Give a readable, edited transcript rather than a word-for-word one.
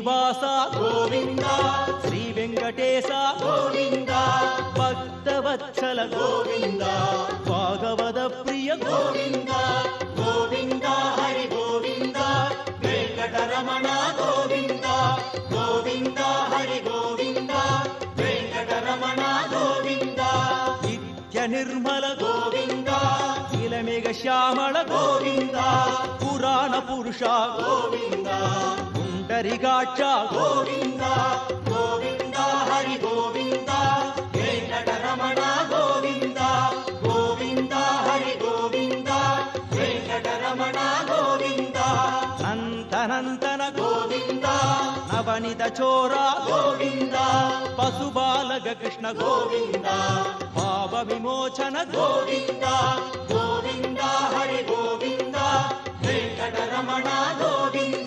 శ్రీనివాస గోవింద శ్రీ వెంకటేశ గోవింద భక్తవత్సల గోవింద భాగవత ప్రియ గోవింద గోవింద హరి గోవింద వెంకటరమణ గోవింద గోవింద హరి గోవింద వెంకటరమణ గోవింద నిత్య నిర్మల గోవింద నీలమేఘ శ్యామళ గోవింద పురాణ పురుష గోవింద పుండరికాక్ష గోవింద గోవింద హరి గోవింద వెంకటరమణ గోవింద గోవింద హరి గోవింద వెంకటరమణ గోవింద నంతనంతన గోవింద నవనిత చోర గోవింద పశుబాలక కృష్ణ గోవింద భావ విమోచన గోవింద గోవింద హరి గోవింద వెంకటరమణ గోవింద